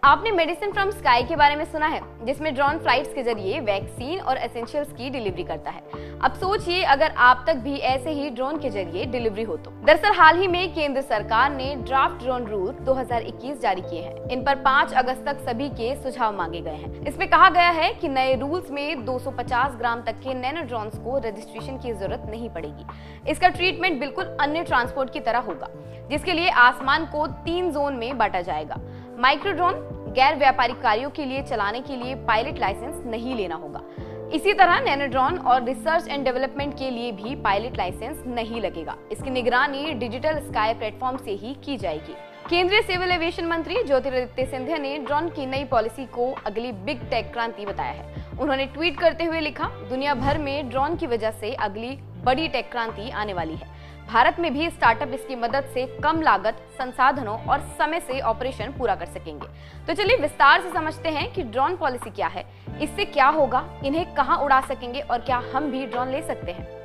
आपने medicine from sky के बारे में सुना है, जिसमें ड्रोन फ्लाइट्स के जरिए वैक्सीन और एसेंशियल्स की डिलीवरी करता है। अब सोचिए अगर आप तक भी ऐसे ही ड्रोन के जरिए डिलीवरी हो तो। दरअसल हाल ही में केंद्र सरकार ने ड्राफ्ट ड्रोन रूल 2021 जारी किए हैं। इन पर 5 अगस्त तक सभी के सुझाव मांगे गए हैं। इसमें कहा गया है कि नए रूल्स में 250 ग्राम तक के नैनो ड्रोन्स को रजिस्ट्रेशन की जरूरत नहीं पड़ेगी। इसका ट्रीटमेंट बिल्कुल अन्य ट्रांसपोर्ट की तरह होगा, जिसके लिए आसमान को 3 जोन में बांटा जाएगा। माइक्रो ड्रोन गैर व्यापारिक कार्यों के लिए चलाने के लिए पायलट लाइसेंस नहीं लेना होगा। इसी तरह नैनो ड्रोन और रिसर्च एंड डेवलपमेंट के लिए भी पायलट लाइसेंस नहीं लगेगा। इसकी निगरानी डिजिटल स्काई प्लेटफॉर्म से ही की जाएगी। केंद्रीय सिविल एविएशन मंत्री ज्योतिरादित्य सिंधिया ने ड्रोन की नई पॉलिसी को अगली बिग टेक क्रांति बताया है। उन्होंने ट्वीट करते हुए लिखा, दुनिया भर में ड्रोन की वजह से अगली बड़ी टेक क्रांति आने वाली है। भारत में भी स्टार्टअप इसकी मदद से कम लागत, संसाधनों और समय से ऑपरेशन पूरा कर सकेंगे। तो चलिए विस्तार से समझते हैं कि ड्रोन पॉलिसी क्या है, इससे क्या होगा, इन्हें कहां उड़ा सकेंगे और क्या हम भी ड्रोन ले सकते हैं।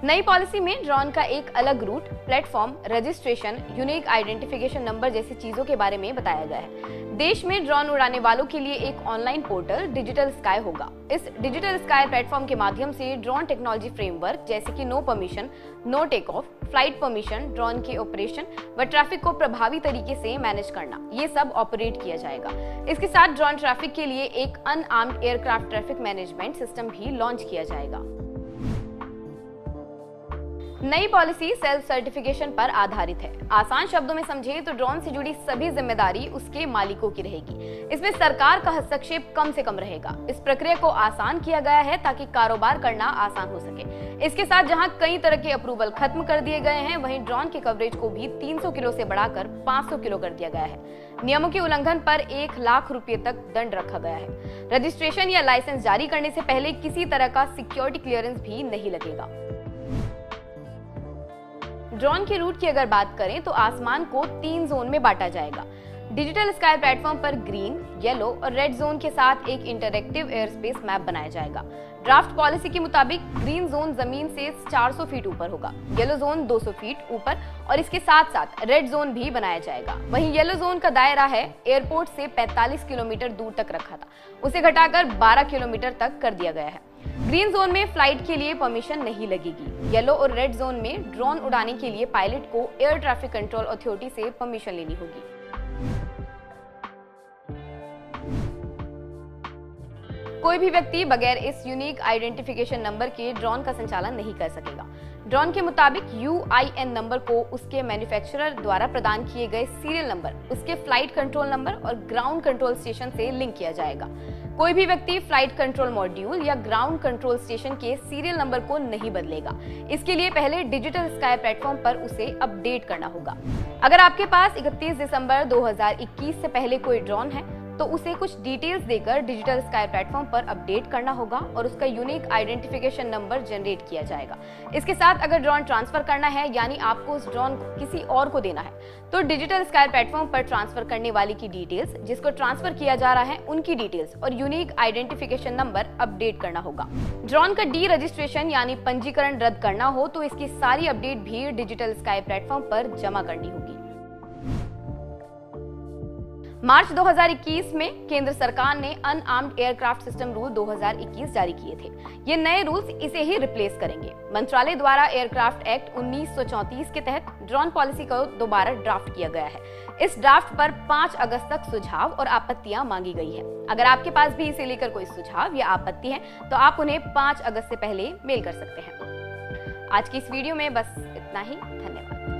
नई पॉलिसी में ड्रोन का एक अलग route, platform, registration, unique identification number जैसी चीजों के बारे में बताया गया है। देश में ड्रोन उड़ाने वालों के लिए एक ऑनलाइन पोर्टल डिजिटल स्काई होगा। इस डिजिटल स्काई प्लेटफॉर्म के माध्यम से ड्रोन टेक्नोलॉजी फ्रेमवर्क जैसे कि no permission, no take off, flight permission, drone के ऑपरेशन व ट्रैफिक को प्रभावी तरीके से मैनेज करना, ये सब ऑपरेट किया जाएगा। इसके साथ ड्रोन ट्रैफिक के लिए एक unarmoured aircraft traffic management system भी लॉन्च किया जाएगा। नई पॉलिसी सेल्फ सर्टिफिकेशन पर आधारित है। आसान शब्दों में समझे तो ड्रोन से जुड़ी सभी जिम्मेदारी उसके मालिकों की रहेगी। इसमें सरकार का हस्तक्षेप कम से कम रहेगा। इस प्रक्रिया को आसान किया गया है ताकि कारोबार करना आसान हो सके। इसके साथ जहां कई तरह के अप्रूवल खत्म कर दिए गए हैं, वहीं ड्रोन के कवरेज को भी 300 किलो से बढ़ाकर 500 किलो कर दिया गया है। नियमों के उल्लंघन पर 1 लाख रुपए तक दंड रखा गया है। रजिस्ट्रेशन या लाइसेंस जारी करने से पहले किसी तरह का सिक्योरिटी क्लियरेंस भी नहीं लगेगा। ड्रोन के रूट की अगर बात करें तो आसमान को 3 जोन में बांटा जाएगा। डिजिटल स्काई प्लेटफॉर्म पर ग्रीन, येलो और रेड जोन के साथ एक इंटरैक्टिव एयर स्पेस मैप बनाया जाएगा। ड्राफ्ट पॉलिसी के मुताबिक ग्रीन जोन जमीन से 400 फीट ऊपर होगा, येलो जोन 200 फीट ऊपर और इसके साथ साथ रेड जोन भी बनाया जाएगा। वहीं येलो जोन का दायरा है एयरपोर्ट से 45 किलोमीटर दूर तक रखा था, उसे घटाकर 12 किलोमीटर तक कर दिया गया है। ग्रीन जोन में फ्लाइट के लिए परमिशन नहीं लगेगी। येलो और रेड जोन में ड्रोन उड़ाने के लिए पायलट को एयर ट्रैफिक कंट्रोल अथॉरिटी से परमिशन लेनी होगी। कोई भी व्यक्ति बगैर इस यूनिक आइडेंटिफिकेशन नंबर के ड्रोन का संचालन नहीं कर सकेगा। ड्रोन के मुताबिक UIN नंबर को उसके मैन्युफैक्चरर द्वारा प्रदान किए गए सीरियल नंबर, उसके फ्लाइट कंट्रोल नंबर और ग्राउंड कंट्रोल स्टेशन से लिंक किया जाएगा। कोई भी व्यक्ति फ्लाइट कंट्रोल मॉड्यूल या ग्राउंड कंट्रोल स्टेशन के सीरियल नंबर को नहीं बदलेगा। इसके लिए पहले डिजिटल स्काई प्लेटफॉर्म पर उसे अपडेट करना होगा। अगर आपके पास 31 दिसंबर 2021 से पहले कोई ड्रोन है तो उसे कुछ डिटेल्स देकर डिजिटल स्काई प्लेटफॉर्म पर अपडेट करना होगा और उसका यूनिक आइडेंटिफिकेशन नंबर जनरेट किया जाएगा। इसके साथ अगर ड्रोन ट्रांसफर करना है, यानी आपको उस ड्रोन को किसी और को देना है, तो डिजिटल स्काई प्लेटफॉर्म पर ट्रांसफर करने वाले की डिटेल्स, जिसको ट्रांसफर किया जा रहा है उनकी डिटेल्स और यूनिक आइडेंटिफिकेशन नंबर अपडेट करना होगा। ड्रोन का डी रजिस्ट्रेशन यानी पंजीकरण रद्द करना हो तो इसकी सारी अपडेट भी डिजिटल स्काई प्लेटफॉर्म पर जमा करनी होगी। मार्च 2021 में केंद्र सरकार ने अनआर्म्ड एयरक्राफ्ट सिस्टम रूल 2021 जारी किए थे। ये नए रूल्स इसे ही रिप्लेस करेंगे। मंत्रालय द्वारा एयरक्राफ्ट एक्ट 1934 के तहत ड्रोन पॉलिसी को दोबारा ड्राफ्ट किया गया है। इस ड्राफ्ट पर 5 अगस्त तक सुझाव और आपत्तियां मांगी गई है। अगर आपके पास भी इसे लेकर कोई सुझाव या आपत्ति है तो आप उन्हें 5 अगस्त से पहले मेल कर सकते हैं। आज की इस वीडियो में बस इतना ही। धन्यवाद।